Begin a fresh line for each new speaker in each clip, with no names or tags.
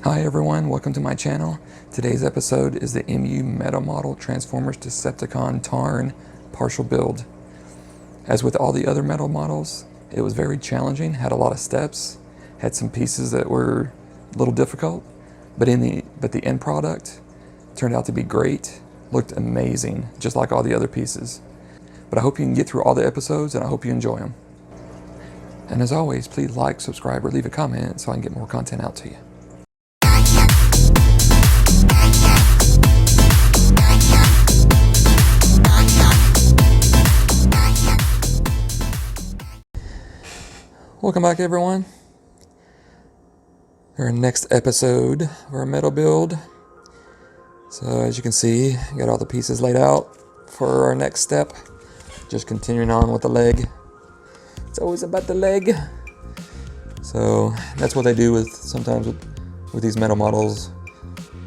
Hi everyone, welcome to my channel. Today's episode is the MU Metal Model Transformers Decepticon Tarn partial build. As with all the other metal models, it was very challenging, had a lot of steps, had some pieces that were a little difficult, but the end product turned out to be great, looked amazing, just like all the other pieces. But I hope you can get through all the episodes and I hope you enjoy them. And as always, please like, subscribe, or leave a comment so I can get more content out to you. Welcome back everyone. Our next episode of our metal build. So as you can see, I got all the pieces laid out for our next step. Just continuing on with the leg. It's always about the leg. So that's what they do sometimes with these metal models.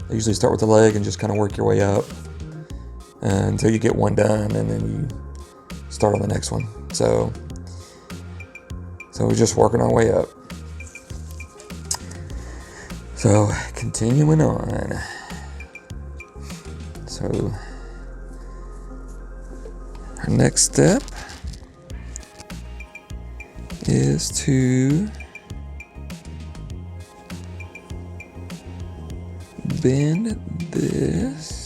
They usually start with the leg and just kind of work your way up until you get one done, and then you start on the next one. So we're just working our way up. So continuing on. So our next step is to bend this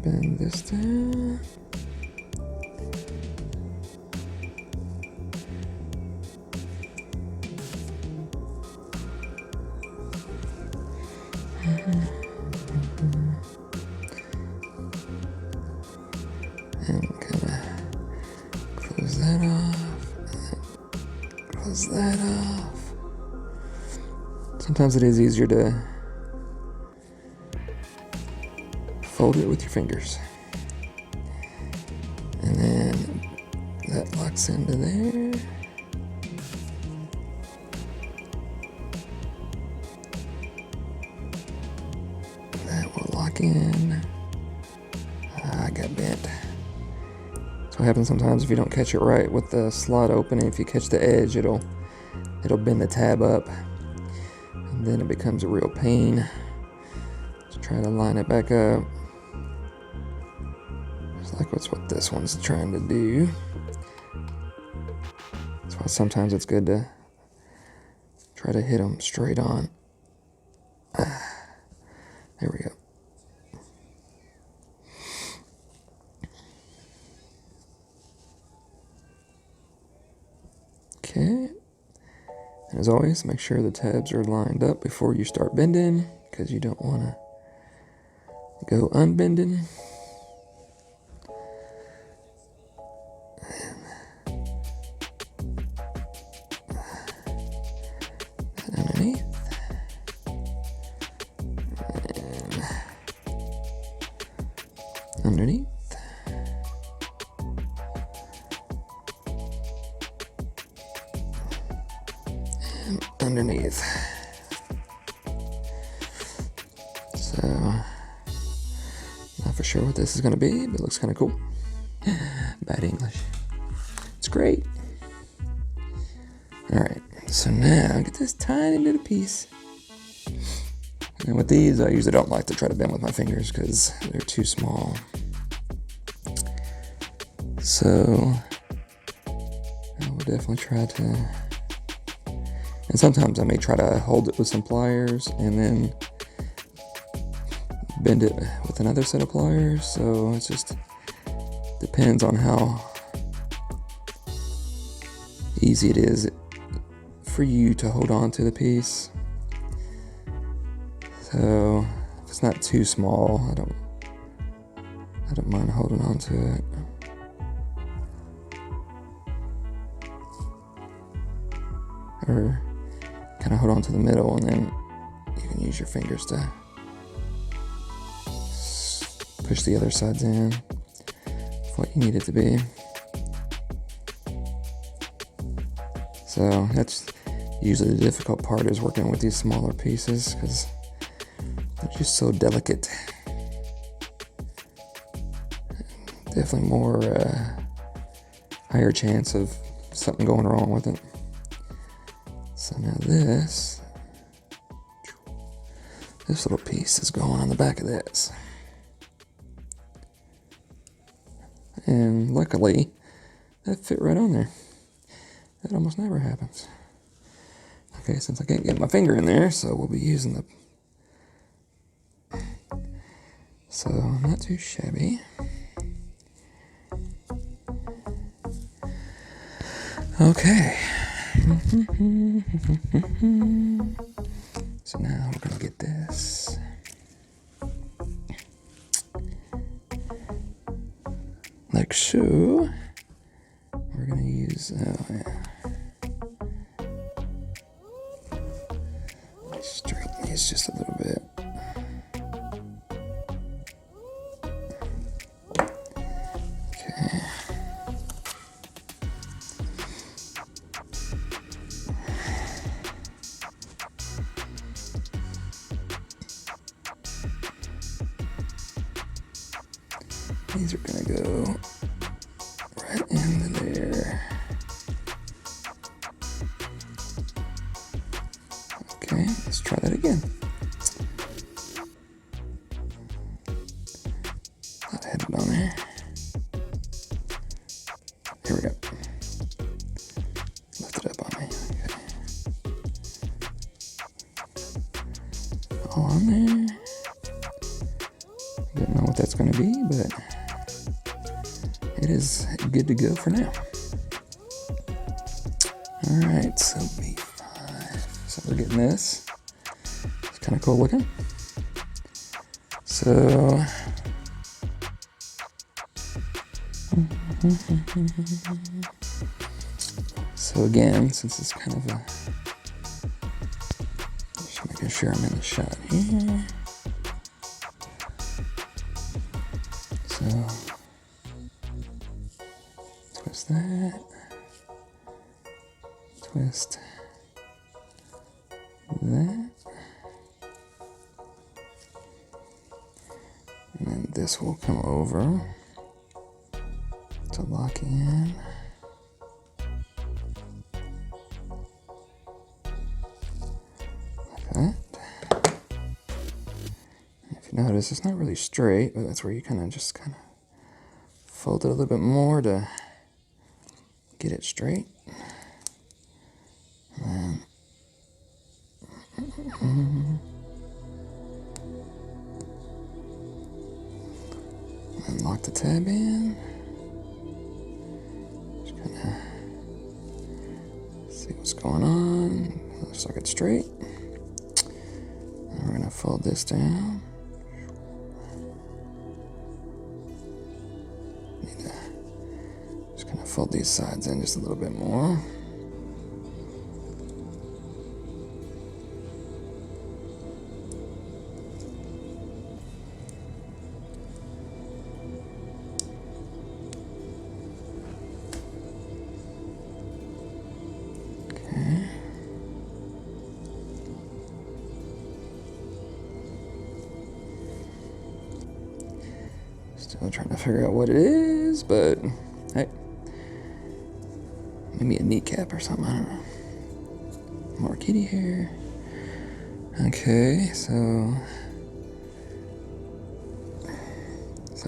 bend this down. And kind of close that off, close that off. Sometimes it is easier to fold it with your fingers. And then that locks into there. That will lock in. I got bent. That's what happens sometimes if you don't catch it right with the slot opening. If you catch the edge, it'll bend the tab up, and then it becomes a real pain to try to line it back up. Like that's what this one's trying to do. That's why sometimes it's good to try to hit them straight on. There we go. Okay. And as always, make sure the tabs are lined up before you start bending, because you don't want to go unbending. Underneath, and underneath, and underneath. So, not for sure what this is going to be, but it looks kind of cool. Bad English. It's great. All right. So now get this tiny little piece. And with these, I usually don't like to try to bend with my fingers because they're too small. So I will definitely try to, and sometimes I may try to hold it with some pliers and then bend it with another set of pliers. So it just depends on how easy it is for you to hold on to the piece. So if it's not too small, I don't mind holding on to it. Or kind of hold on to the middle, and then you can use your fingers to push the other sides in for what you need it to be. So that's usually the difficult part, is working with these smaller pieces because they're just so delicate. definitely more higher chance of something going wrong with it. So now this little piece is going on the back of this. And luckily, that fit right on there. That almost never happens. Okay, since I can't get my finger in there, so we'll be using the... So, not too shabby. Okay. So now we're gonna get this. Like so. We're gonna use, straighten these just a little bit. Okay. These are gonna go right into there. Okay, let's try that again. I've had it on there. Here we go. Lift it up on me. Okay. All on there. Don't know what that's going to be, but it is good to go for now. Alright, so B5. So we're getting this. It's kind of cool looking. So again, since it's kind of a, just making sure I'm in the shot here. So twist that, twist that, and then this will come over to lock in. Like that. If you notice, it's not really straight, but that's where you kind of fold it a little bit more to get it straight. And then lock the tab in. Just kind of see what's going on. Looks like it's straight. And we're gonna fold this down. Just kind of fold these sides in just a little bit more. Still trying to figure out what it is, but hey, maybe a kneecap or something, I don't know. More kitty hair. Okay, so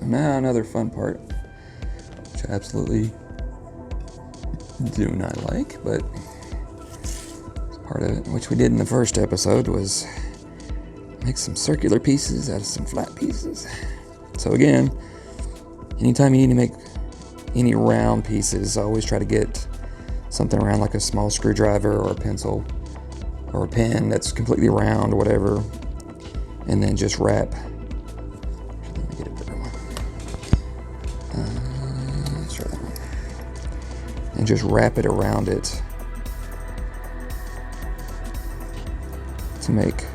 now another fun part, which I absolutely do not like, but it's part of it, which we did in the first episode, was make some circular pieces out of some flat pieces. So again, anytime you need to make any round pieces, I always try to get something around like a small screwdriver or a pencil or a pen that's completely round or whatever, and then just wrap. Let me get a bigger one. Let's try that one. And just wrap it around it to make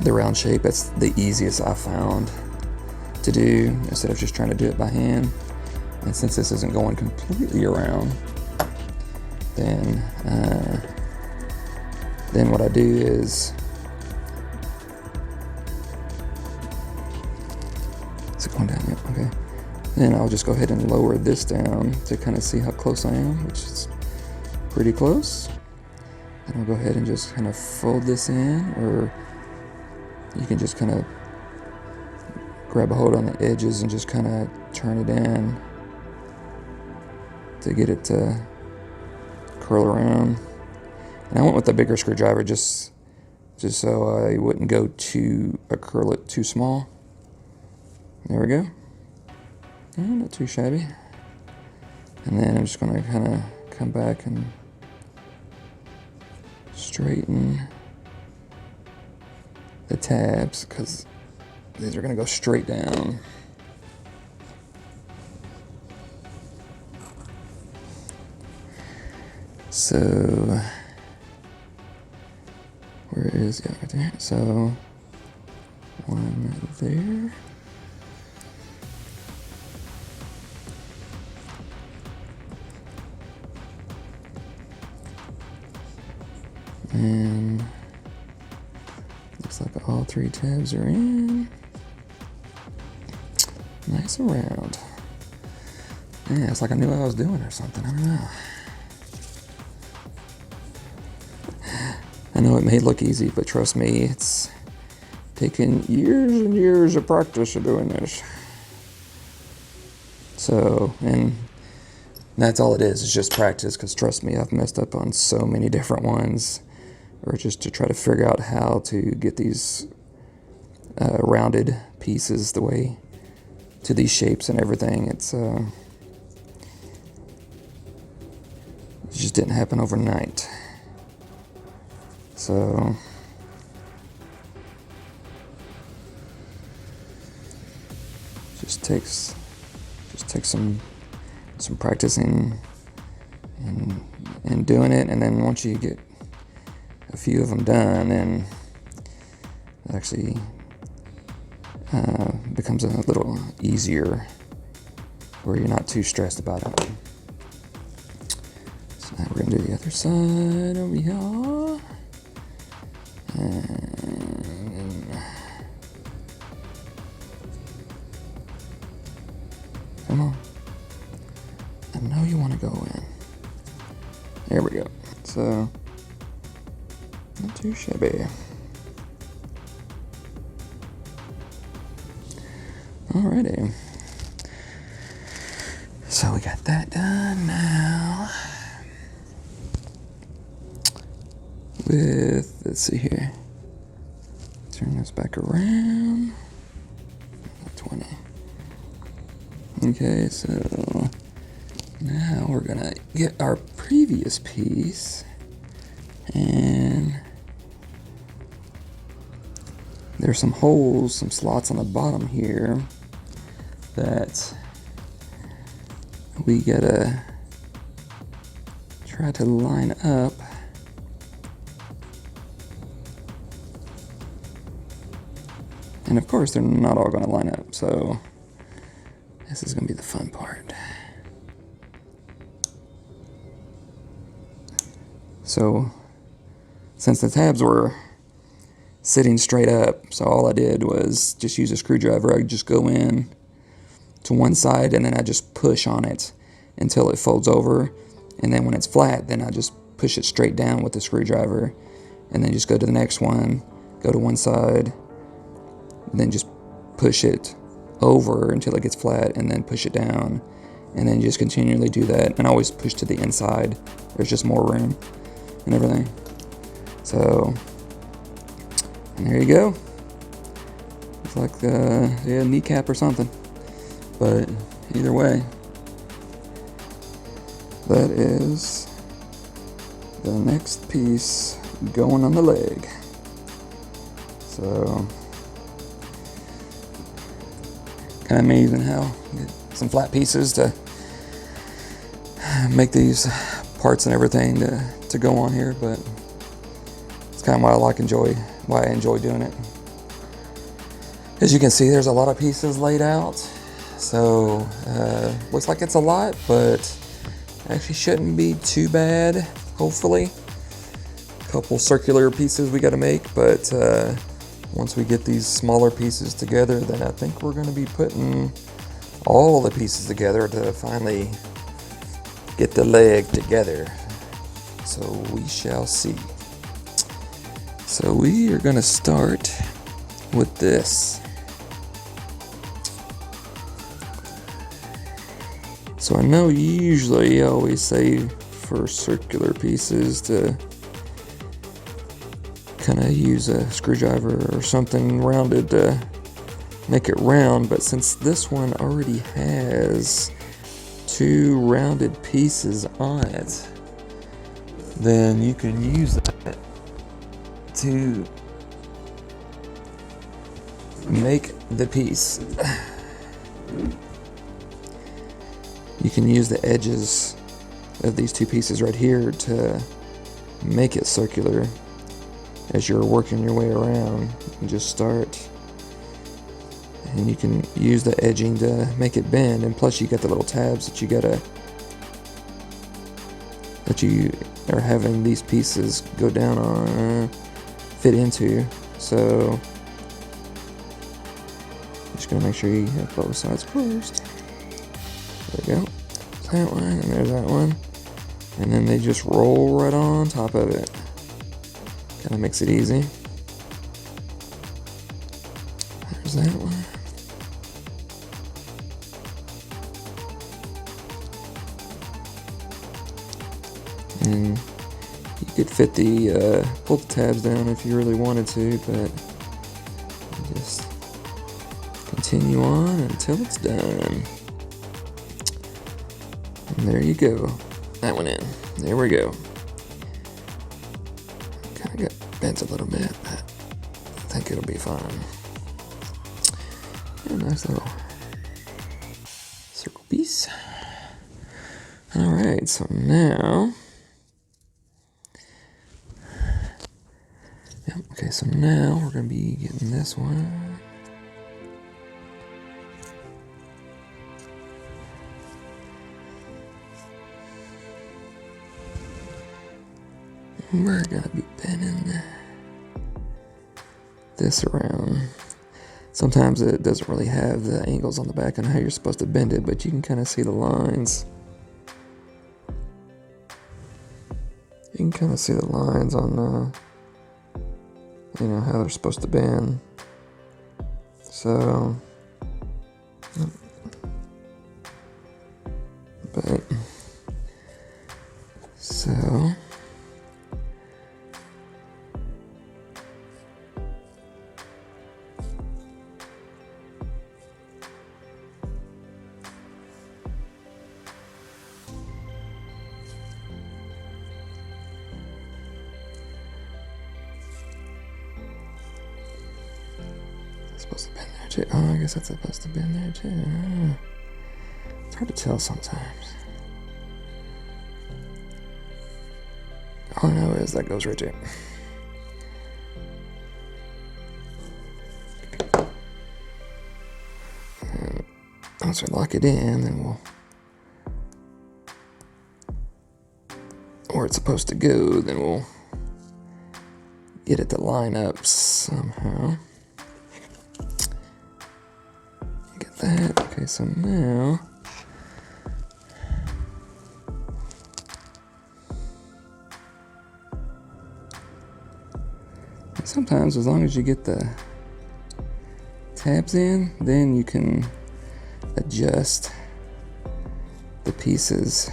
the round shape. That's the easiest I found to do, instead of just trying to do it by hand. And since this isn't going completely around, then what I do is Is it going down yet? Okay. Then I'll just go ahead and lower this down to kind of see how close I am, which is pretty close. And I'll go ahead and just kind of fold this in, or you can just kind of grab a hold on the edges and just kind of turn it in to get it to curl around. And I went with the bigger screwdriver just so I wouldn't go curl it too small. There we go. Not too shabby. And then I'm just going to kind of come back and straighten the tabs, because these are going to go straight down. So, where is it? Right there. So, one there. And looks like all 3 tabs are in. Nice and round. Yeah, it's like I knew what I was doing or something. I don't know. I know it may look easy, but trust me, it's taken years and years of practice of doing this. So, and that's all it is. It's just practice, because trust me, I've messed up on so many different ones, or just to try to figure out how to get these rounded pieces the way to these shapes and everything. It just didn't happen overnight. So just takes some practicing and doing it, and then once you get a few of them done, then it actually becomes a little easier, where you're not too stressed about it. So now we're gonna do the other side over here. And come on. I know you want to go in. There we go. So, not too shabby. Alrighty. So we got that done now. With, let's see here. Turn this back around. 20. Okay, so now we're gonna get our previous piece, and there's some holes, some slots on the bottom here that we gotta try to line up. And of course, they're not all going to line up, so this is going to be the fun part. So, since the tabs were sitting straight up, so all I did was just use a screwdriver. I just go in to one side, and then I just push on it until it folds over. And then when it's flat, then I just push it straight down with the screwdriver, and then just go to the next one, go to one side, and then just push it over until it gets flat, and then push it down, and then just continually do that, and always push to the inside. There's just more room and everything. So, and there you go. It's like a kneecap or something. But either way, that is the next piece going on the leg. So, kind of amazing how you get some flat pieces to make these parts and everything to go on here, but it's kind of why I enjoy doing it. As you can see, there's a lot of pieces laid out, so looks like it's a lot, but actually shouldn't be too bad, hopefully. A couple circular pieces we got to make, but once we get these smaller pieces together, then I think we're going to be putting all the pieces together to finally get the leg together. So we shall see. So we are going to start with this. So I know usually I always say for circular pieces to kind of use a screwdriver or something rounded to make it round, but since this one already has 2 rounded pieces on it, then you can use that to make the piece. You can use the edges of these 2 pieces right here to make it circular. As you're working your way around, you can just start, and you can use the edging to make it bend, and plus you got the little tabs that you are having these pieces go down on, fit into. So just gonna make sure you have both sides closed. There we go. That one, and there's that one, and then they just roll right on top of it. Kind of makes it easy. There's that one. And you could fit pull the tabs down if you really wanted to, but just continue on until it's done. And there you go. That one in. There we go. Kind of got bent a little bit, but I think it'll be fine. Yeah, nice little circle piece. Alright, so now... Okay, so now we're going to be getting this one. We're going to be bending this around. Sometimes it doesn't really have the angles on the back on how you're supposed to bend it, but you can kind of see the lines. You can kind of see the lines on how they're supposed to bend. So, supposed to bend there too. Oh, I guess that's supposed to bend there too. It's hard to tell sometimes. All I know is that goes right there. And once we lock it in, then we'll... where it's supposed to go, then we'll get it to line up somehow. That. Okay, so now sometimes as long as you get the tabs in, then you can adjust the pieces.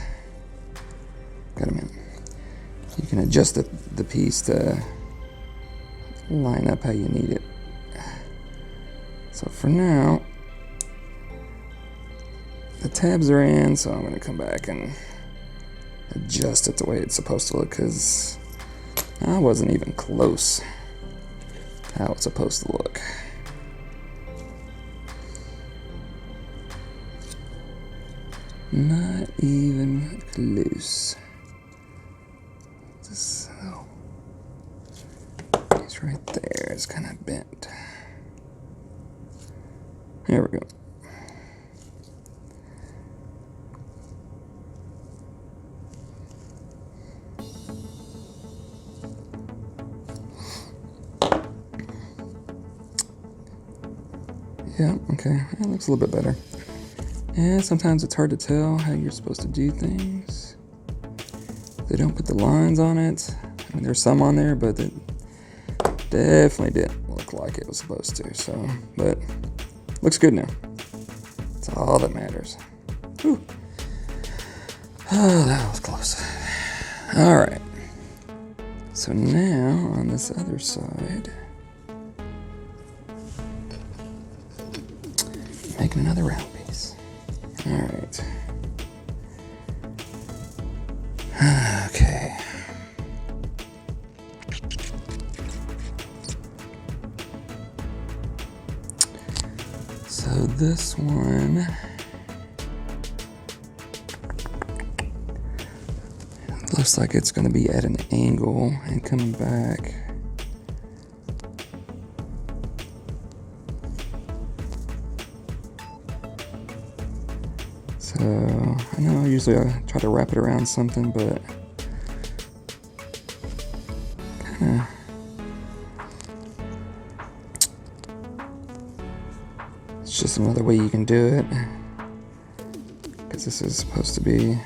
Got them in. You can adjust the piece to line up how you need it. So for now, the tabs are in, so I'm going to come back and adjust it the way it's supposed to look, because I wasn't even close how it's supposed to look. Not even close. So, it's right there. It's kind of bent. There we go. Yeah, okay, that looks a little bit better. And sometimes it's hard to tell how you're supposed to do things. They don't put the lines on it. I mean, there's some on there, but it definitely didn't look like it was supposed to. So, but looks good now. That's all that matters. Whew. Oh, that was close. All right. So now on this other side, making another round piece. All right. Okay. So this one, looks like it's going to be at an angle and coming back. So I know usually I try to wrap it around something, but kind of it's just another way you can do it, because this is supposed to be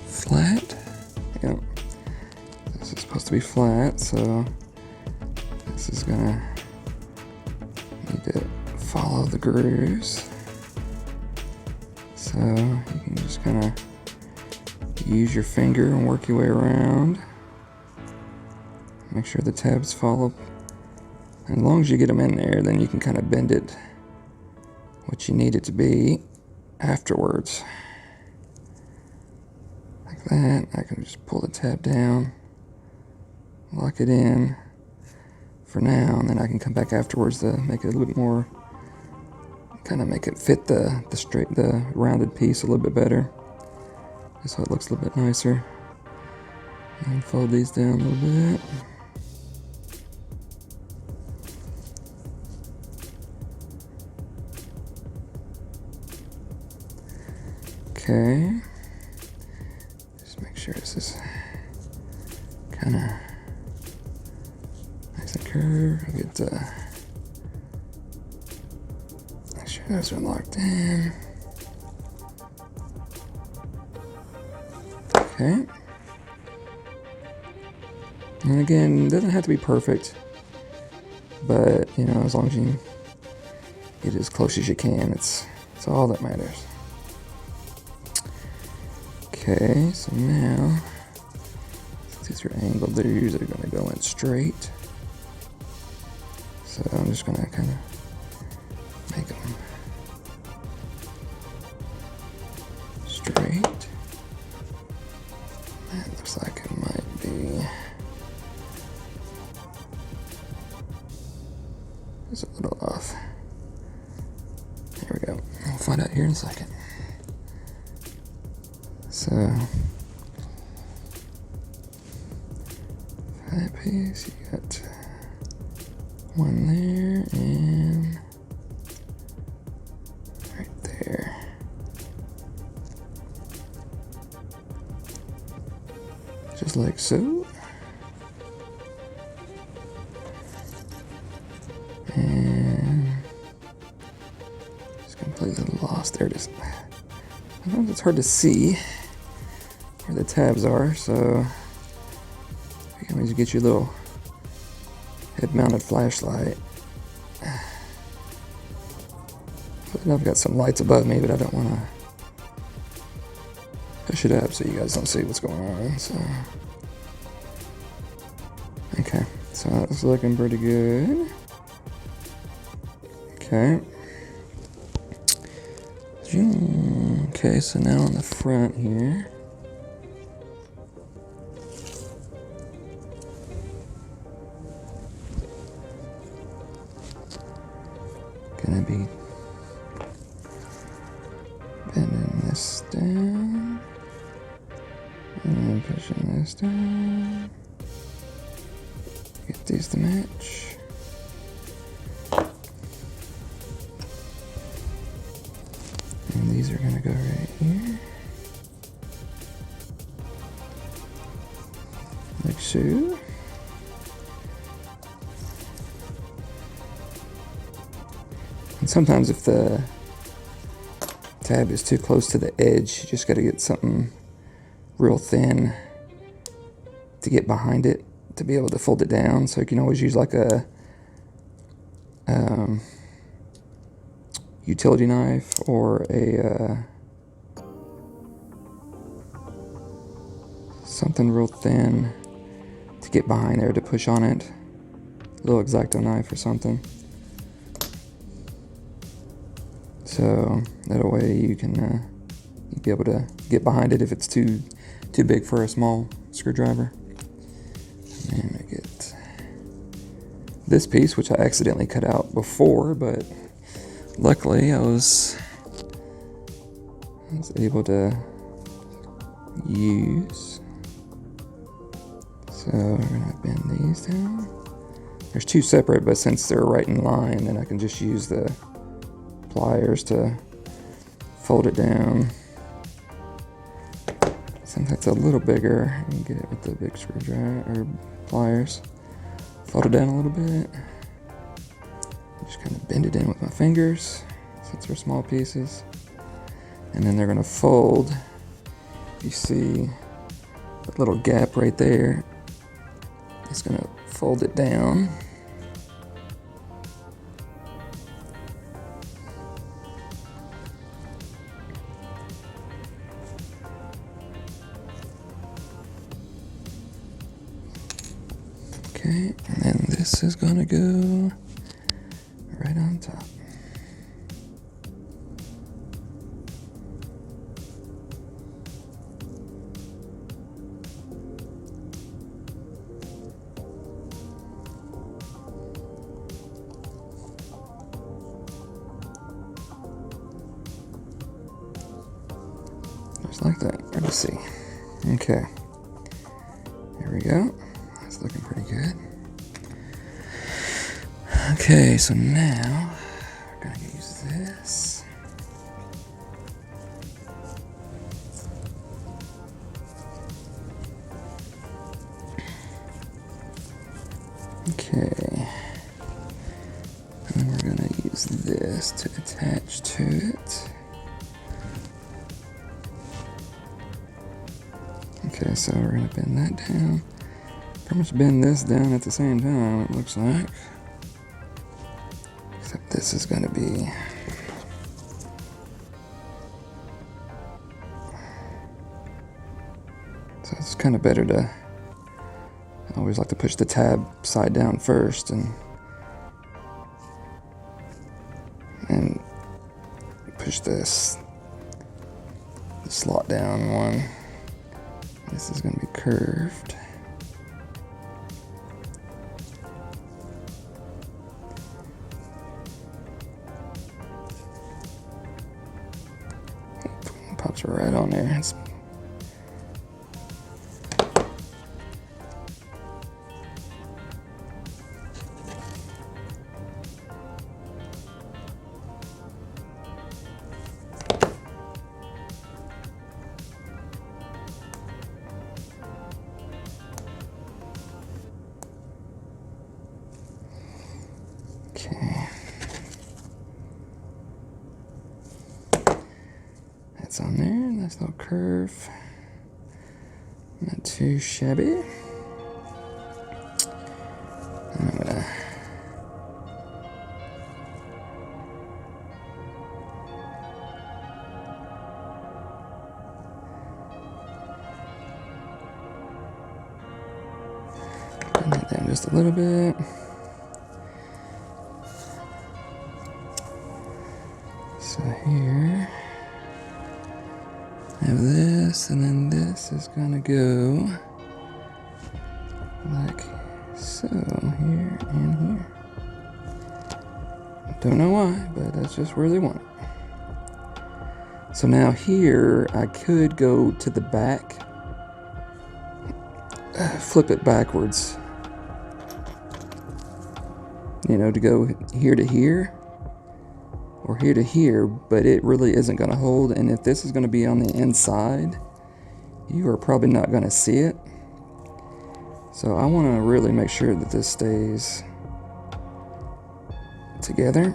flat. Yep, this is supposed to be flat, so this is gonna need to follow the grooves. So you can just kind of use your finger and work your way around. Make sure the tabs follow. And as long as you get them in there, then you can kind of bend it what you need it to be afterwards. Like that. I can just pull the tab down, lock it in for now, and then I can come back afterwards to make it a little bit more, kind of make it fit the rounded piece a little bit better, just so it looks a little bit nicer. And fold these down a little bit. Okay. Just make sure this is kind of nice and curved. I'll get make sure those are locked in. Okay. And again, it doesn't have to be perfect, but you know, as long as you get as close as you can, it's all that matters. Okay, so now, since these are angled, they're usually going to go in straight. So I'm just going to kind of make them straight. That looks like it might be just a little off. There we go. We'll find out here in a second. So, for that piece, you got one there and right there. Just like so. And it's completely lost. There it is. Sometimes it's hard to see where the tabs are, so you can always get your little head-mounted flashlight. But I've got some lights above me, but I don't want to push it up so you guys don't see what's going on. So, okay, so that's looking pretty good. Okay. Okay, so now on the front here, gonna be bending this down and then pushing this down. Get these to match. And these are gonna go right here, like so. And sometimes if the tab is too close to the edge, you just got to get something real thin to get behind it to be able to fold it down. So you can always use like a utility knife or a something real thin to get behind there to push on it. A little X-Acto knife or something. So that way you can you'll be able to get behind it if it's too big for a small screwdriver. And I get this piece, which I accidentally cut out before, but luckily I was able to use. So we're gonna bend these down. There's two separate, but since they're right in line, then I can just use the pliers to fold it down. Since it's a little bigger, you can get it with the big screwdriver or pliers. Fold it down a little bit. Just kind of bend it in with my fingers since they're small pieces. And then they're gonna fold. You see that little gap right there. It's gonna fold it down. Okay, and then this is gonna go right on top. Just like that. Hard to see. Okay. Here we go. That's looking pretty good. Okay, so now we're gonna use this. Okay. And then we're gonna use this to attach to it. Okay, so we're gonna bend that down. Pretty much bend this down at the same time, it looks like. Except this is gonna be so it's kind of better to, I always like to push the tab side down first and push this the slot down one. This is going to be curved. Pops right on there. Okay. That's on there, nice little curve. Not too shabby. And I'm gonna bring that down just a little bit. So here, I have this, and then this is gonna go like so, here and here. Don't know why, but that's just where they want it. So now here, I could go to the back, flip it backwards, you know, to go here to here, or here to here, but it really isn't going to hold. And if this is going to be on the inside, you are probably not going to see it. So I want to really make sure that this stays together.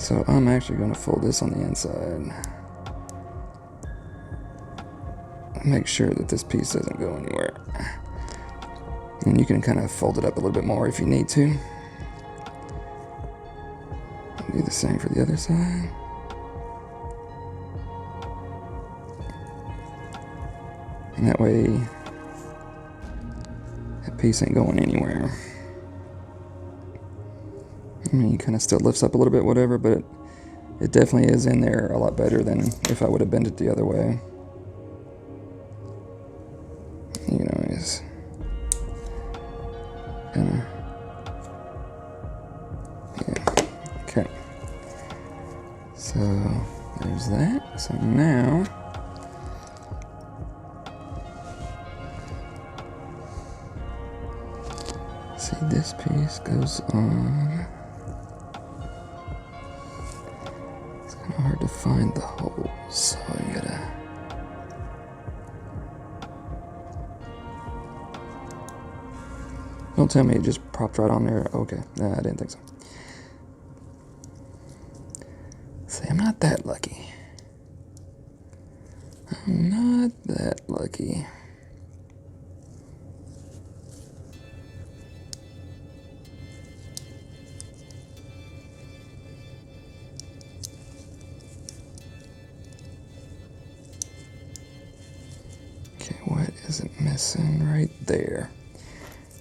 So I'm actually going to fold this on the inside. Make sure that this piece doesn't go anywhere. And you can kind of fold it up a little bit more if you need to. Do the same for the other side. And that way, that piece ain't going anywhere. I mean, it kind of still lifts up a little bit, whatever, but it definitely is in there a lot better than if I would have bent it the other way. You know, it's kind of, yeah, okay. So there's that. So now, see, this piece goes on. It's kind of hard to find the holes, so you gotta. Don't tell me it just popped right on there. Okay, nah, I didn't think so. See, I'm not that lucky. I'm not that lucky. Okay, what is it missing right there?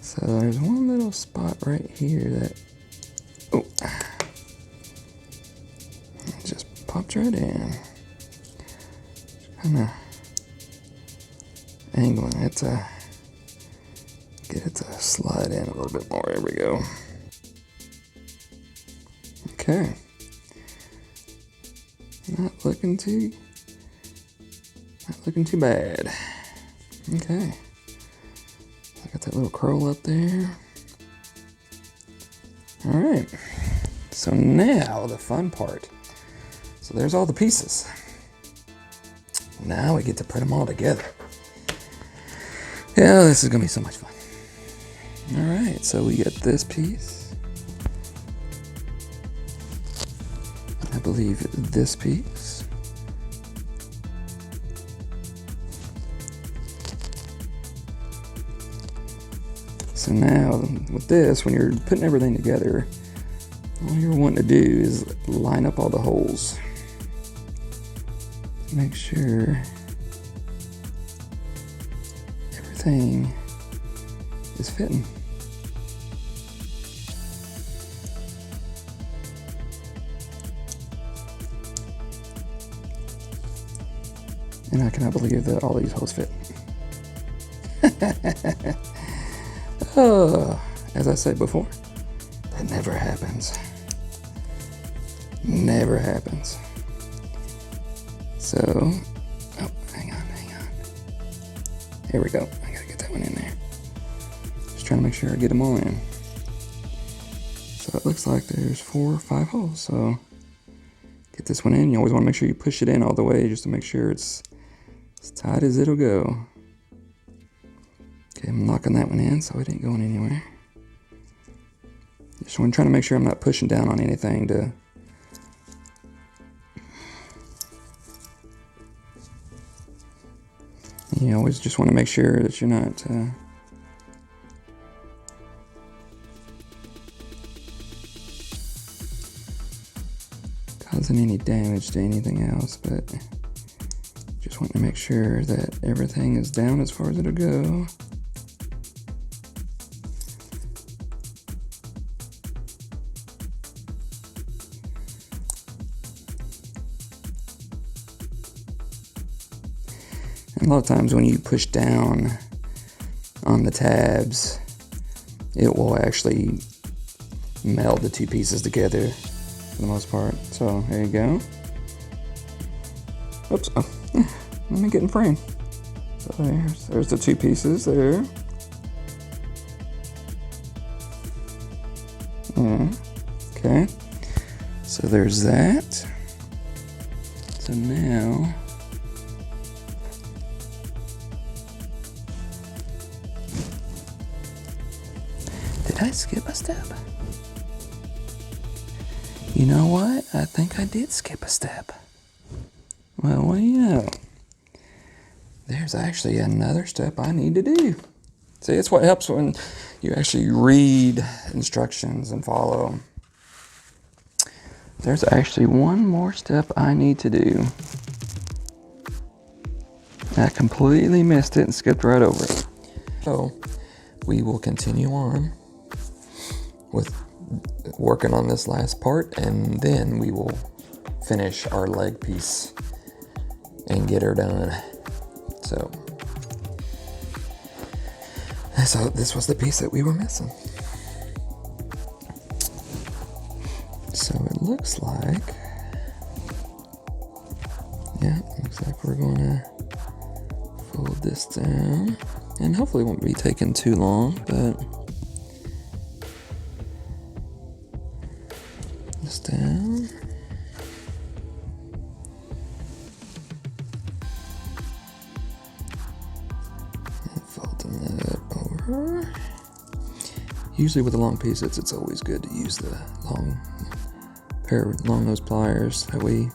So there's one little spot right here that, oh, it just popped right in. Kind of angling it to get it to slide in a little bit more. There we go. Okay. Not looking too bad. Okay. I got that little curl up there. All right. So now the fun part. So there's all the pieces. Now we get to put them all together. Yeah, this is gonna be so much fun. All right, so we get this piece. I believe this piece. So now with this, when you're putting everything together, all you're wanting to do is line up all the holes. Make sure everything is fitting. And I cannot believe that all these holes fit. Oh, as I said before, that never happens. Never happens. So, oh, hang on. There we go. I gotta get that one in there. Just trying to make sure I get them all in. So it looks like there's 4 or 5 holes. So get this one in. You always want to make sure you push it in all the way just to make sure it's as tight as it'll go. Okay, I'm locking that one in so it ain't going anywhere. Just want to try to make sure I'm not pushing down on anything to. You always just want to make sure that you're not causing any damage to anything else, but just want to make sure that everything is down as far as it'll go. And a lot of times when you push down on the tabs, it will actually meld the 2 pieces together for the most part. So there you go. Oops, oh, let me get in frame. So there's the 2 pieces there. Yeah. Okay, so there's that. So now, did I skip a step? You know what? I think I did skip a step. Well, what do you know? There's actually another step I need to do. See, it's what helps when you actually read instructions and follow them. There's actually one more step I need to do. I completely missed it and skipped right over it. So, we will continue on with working on this last part, and then we will finish our leg piece and get her done. So this was the piece that we were missing. So it looks like, we're gonna fold this down, and hopefully it won't be taking too long, but this down. And folding that over. Usually with a long piece, it's always good to use the pair of long nose pliers. That way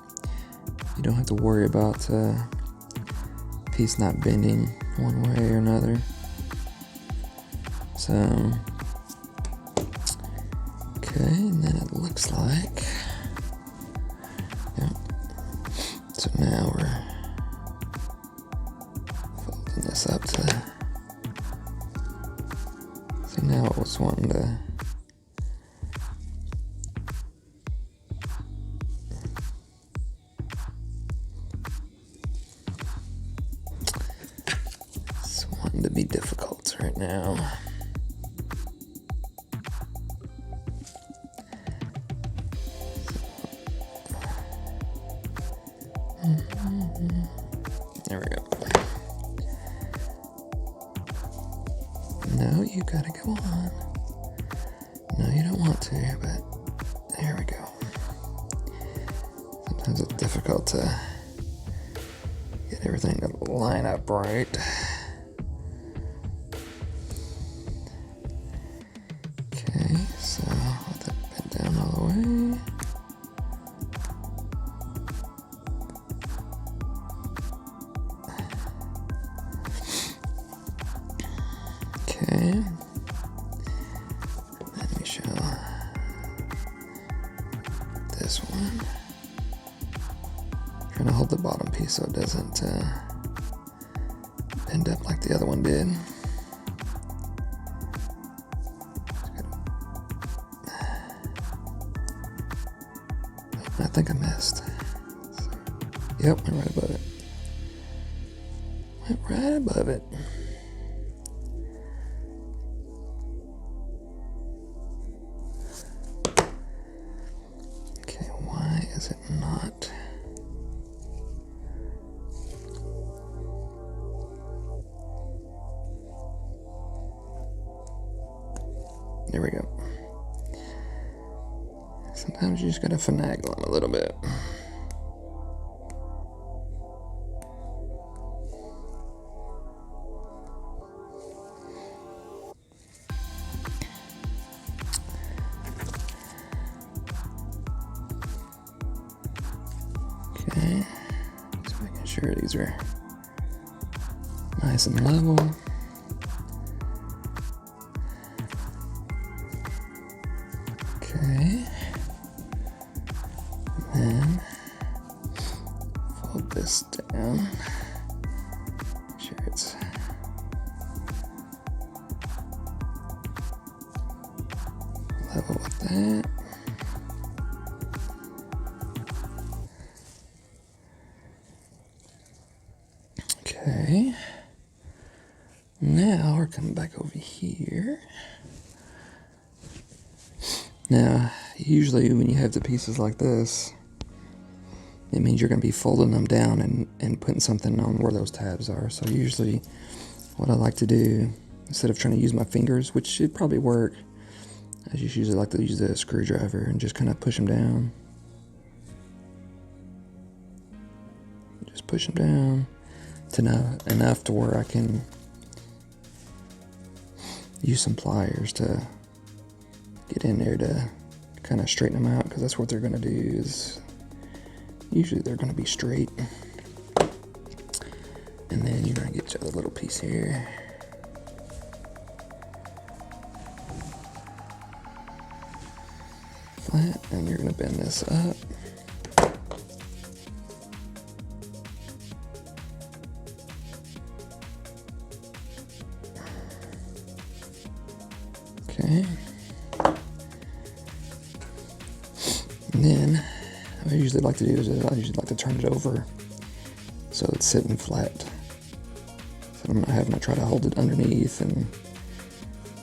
you don't have to worry about piece not bending one way or another. So, okay, and then it looks like, so now we're folding this up to, see, now it was wanting to, be difficult right now. There we go. No, you gotta go on. No, you don't want to, but there we go. Sometimes it's difficult to get everything to line up right. Okay, let me show this one. Trying to hold the bottom piece so it doesn't bend up like the other one did. I think I missed. Yep, went right above it. Went right above it. Is it not? There we go. Sometimes you just gotta finagle them a little bit. Okay, just making sure these are nice and level. Okay, and then fold this down. Make sure it's level with that. Okay, now we're coming back over here. Now, usually when you have the pieces like this, it means you're going to be folding them down and putting something on where those tabs are. So usually what I like to do, instead of trying to use my fingers, which should probably work, I just usually like to use the screwdriver and just kind of push them down. Just push them down to enough to where I can use some pliers to get in there to kind kind of straighten them out, because that's what they're going to do. Is usually they're going to be straight. And then you're going to get your other little piece here. Flat, and you're going to bend this up. Okay. And then what I usually like to do is I usually like to turn it over so it's sitting flat. So I'm not having to try to hold it underneath, and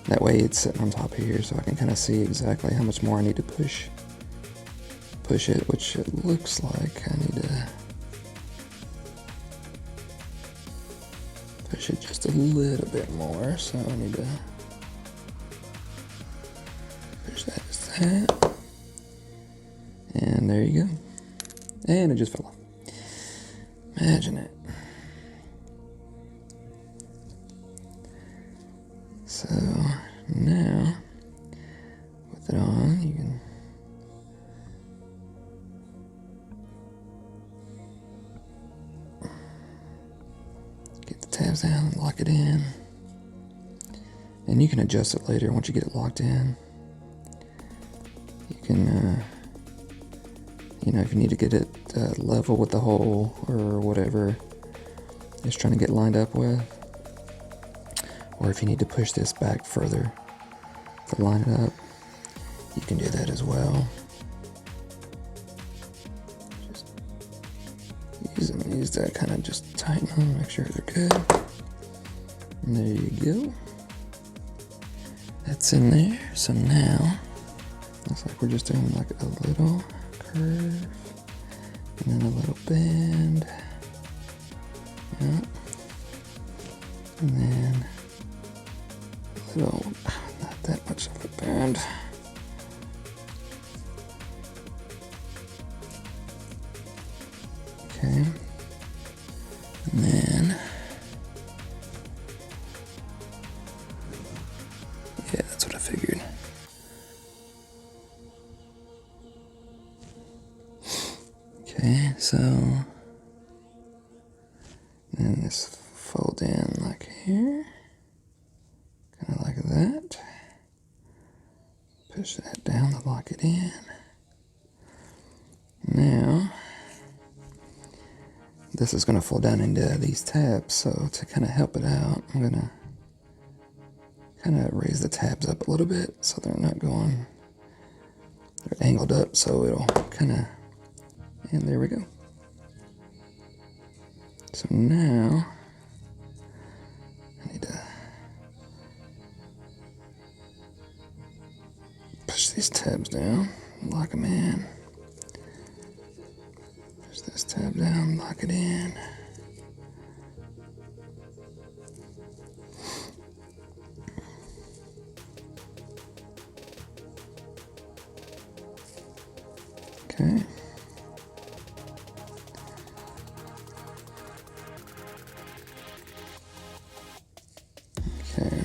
that way it's sitting on top of here, so I can kind of see exactly how much more I need to push it, which it looks like I need to push it just a little bit more, so I need to push that just that. And there you go. And it just fell off. Imagine it. So now, with it on, you can get the tabs down and lock it in. And you can adjust it later once you get it locked in. You can, if you need to get it level with the hole or whatever it's trying to get lined up with. Or if you need to push this back further to line it up, you can do that as well. Just use that, kind of just tighten them, make sure they're good. And there you go. That's in there. So now, looks like we're just doing like a little curve and then a little bend. Yep. And then little, not that much of a bend. Okay. And then, yeah, that's what I figured. Okay, so then this fold in like here. Kind of like that. Push that down to lock it in. Now, this is going to fall down into these tabs, so to kind of help it out, I'm going to kind of raise the tabs up a little bit so they're not going, they're angled up, so it'll kind of, and there we go. So now, I need to push these tabs down, lock them in. Push this tab down, lock it in. Okay. Okay.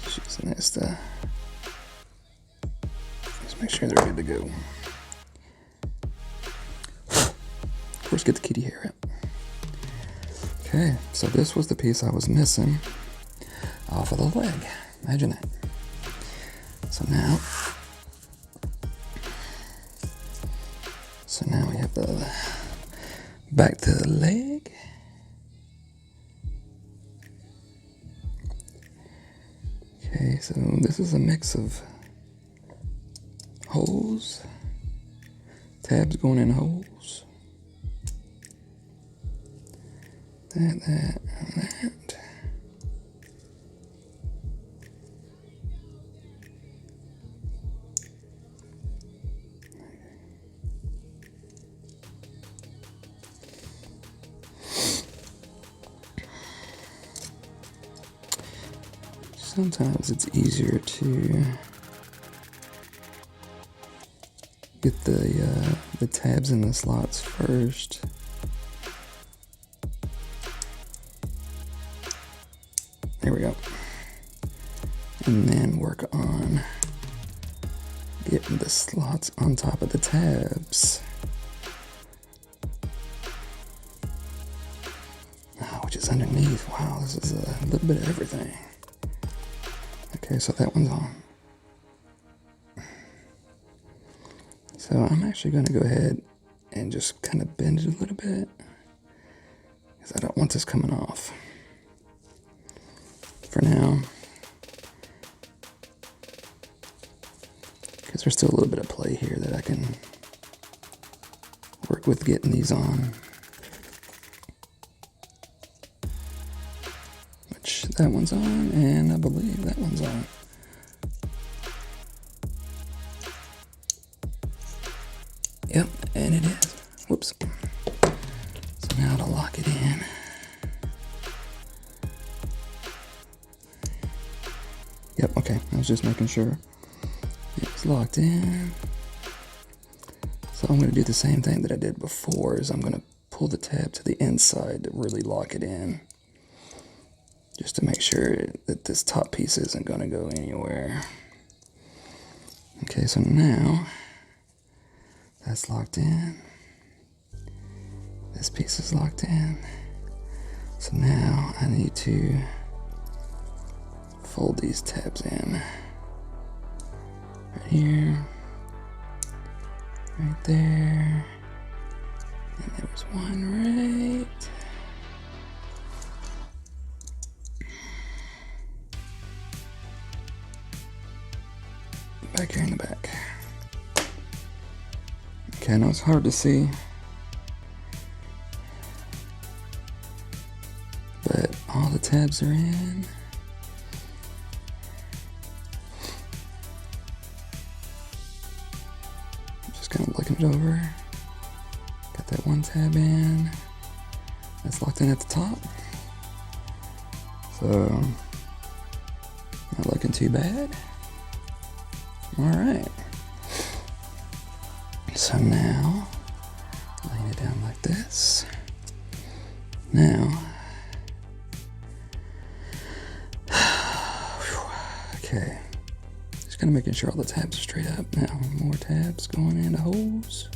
Just using this to just make sure they're good to go. Of course, get the kitty hair out. Okay, so this was the piece I was missing off of the leg. Imagine that. So now we have the back to the leg. Okay, so this is a mix of holes, tabs going in holes, that, and that. Sometimes it's easier to get the tabs in the slots first. There we go. And then work on getting the slots on top of the tabs. Which is underneath. Wow, this is a little bit of everything. Okay, so that one's on. So I'm actually going to go ahead and just kind of bend it a little bit, because I don't want this coming off for now, because there's still a little bit of play here that I can work with getting these on. Which that one's on, and I believe that one's on. Yep, and it is. Whoops. So now to lock it in. Yep, okay. I was just making sure it was locked in. So I'm going to do the same thing that I did before, is I'm going to pull the tab to the inside to really lock it in. Just to make sure that this top piece isn't going to go anywhere. Okay, so now that's locked in. This piece is locked in. So now I need to fold these tabs in. Right here. Right there. And there was one right back here in the back. Okay, I know it's hard to see, but all the tabs are in. Just kind of looking it over. Got that one tab in. That's locked in at the top. So, not looking too bad. Alright. So now, laying it down like this. Now, okay. Just kind of making sure all the tabs are straight up. Now, more tabs going into holes.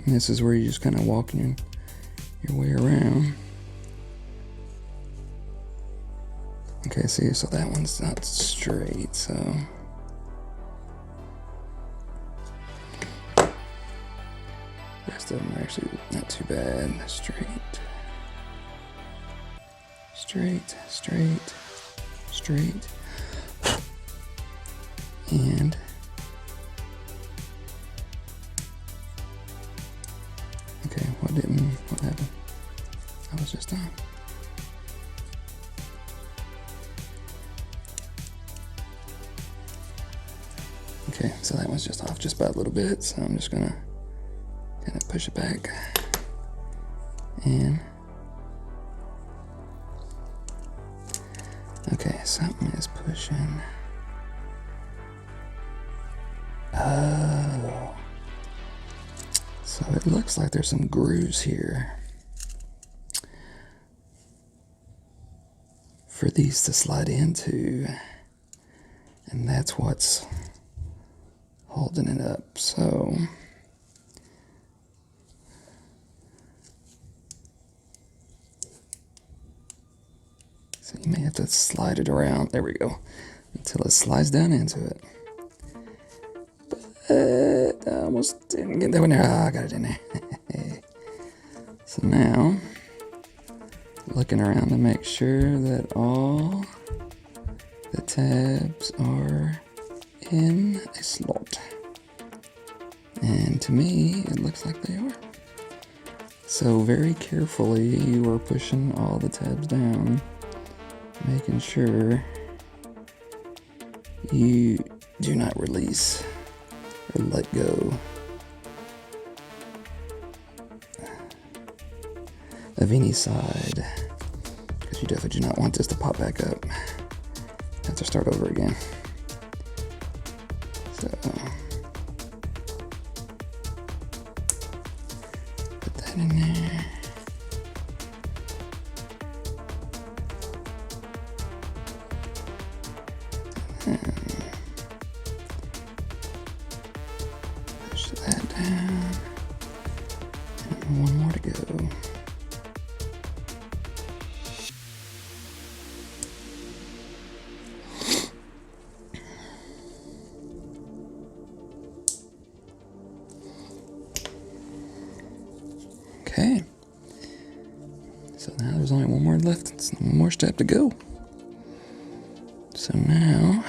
And this is where you're just kind of walking your way around. Okay, see, so that one's not straight, so. The rest of them are actually not too bad. Straight. Straight, straight, straight. And okay, what happened? I was just on. Okay, so that one's just off just by a little bit, so I'm just gonna kind of push it back. And okay, something is pushing. Oh. So it looks like there's some grooves here for these to slide into, and that's what's holding it up. So you may have to slide it around. There we go. Until it slides down into it. But I almost didn't get that one there. I got it in there. So now, looking around to make sure that all the tabs are in a slot. And to me, it looks like they are. So very carefully, you are pushing all the tabs down, making sure you do not release or let go of any side, because you definitely do not want this to pop back up. Have to start over again. So put that in there. left. It's one more step to go. So now,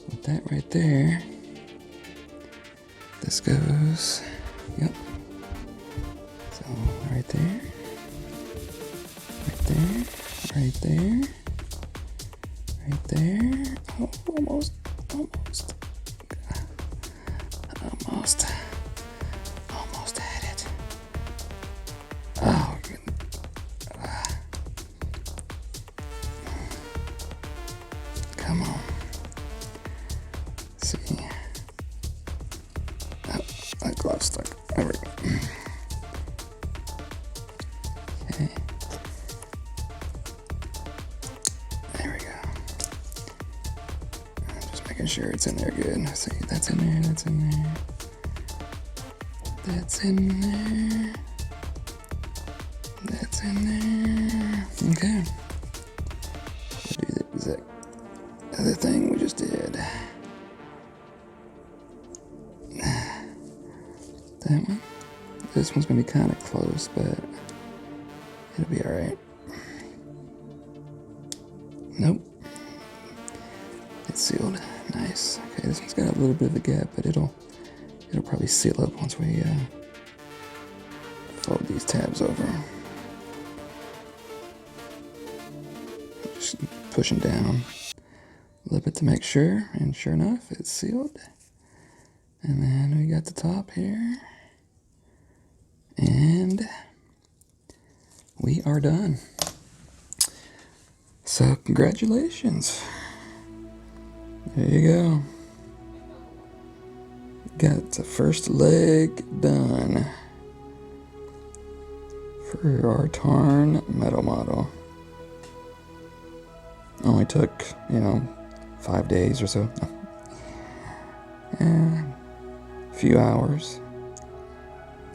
with that right there, this goes, yep. So right there, right there, right there, right there. Oh, almost. Almost had it. Oh, come on. Let's see. Oh, that glove's stuck. There we go. Okay. There we go. I'm just making sure it's in there good. Let's see, that's in there, that's in there. That's in there. That's in there. Okay. We'll do the exact other thing we just did. That one. This one's gonna be kind of close, but it'll be alright. Nope. It's sealed. Nice. Okay, this one's got a little bit of a gap, but it'll probably seal up once we fold these tabs over. Just push them down a little bit to make sure, and sure enough, it's sealed. And then we got the top here, and we are done. So congratulations. There you go. Got the first leg done for our Tarn metal model. Only took, 5 days or so. A few hours.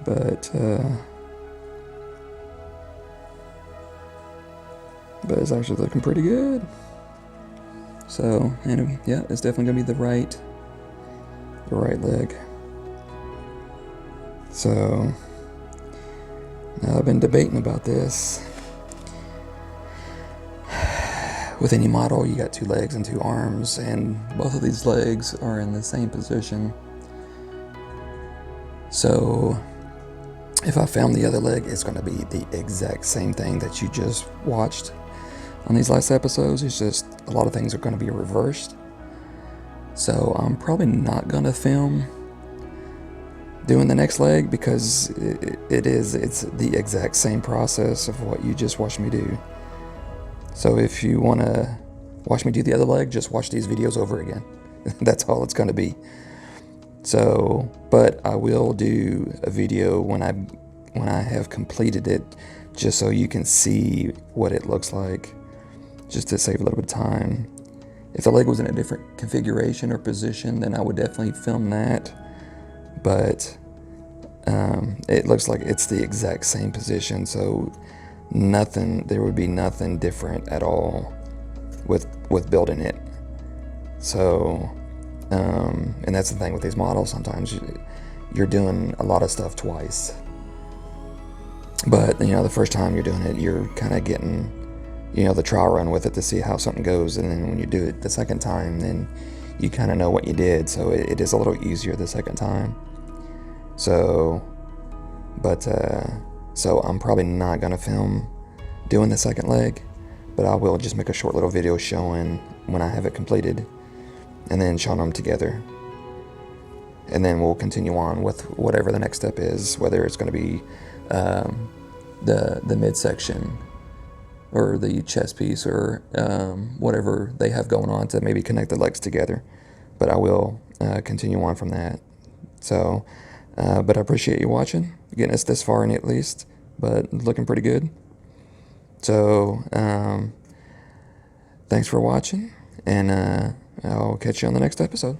But it's actually looking pretty good. So, yeah, it's definitely gonna be the right leg. So now I've been debating about this. With any model, you got 2 legs and 2 arms, and both of these legs are in the same position. So if I found the other leg, it's going to be the exact same thing that you just watched on these last episodes. It's just a lot of things are going to be reversed. So I'm probably not going to film doing the next leg, because it's the exact same process of what you just watched me do. So if you want to watch me do the other leg, just watch these videos over again. That's all it's going to be. So, but I will do a video when I have completed it, just so you can see what it looks like, just to save a little bit of time. If the leg was in a different configuration or position, then I would definitely film that. But it looks like it's the exact same position, so there would be nothing different at all with building it. So, and that's the thing with these models. Sometimes you're doing a lot of stuff twice. But the first time you're doing it, you're kind of getting the trial run with it to see how something goes, and then when you do it the second time, then you kind of know what you did, so it is a little easier the second time. So, but so I'm probably not gonna film doing the second leg, but I will just make a short little video showing when I have it completed, and then showing them together, and then we'll continue on with whatever the next step is, whether it's going to be the midsection or the chest piece, or whatever they have going on to maybe connect the legs together. But I will continue on from that. So, but I appreciate you watching, getting us this far in at least, but looking pretty good. So, thanks for watching, and I'll catch you on the next episode.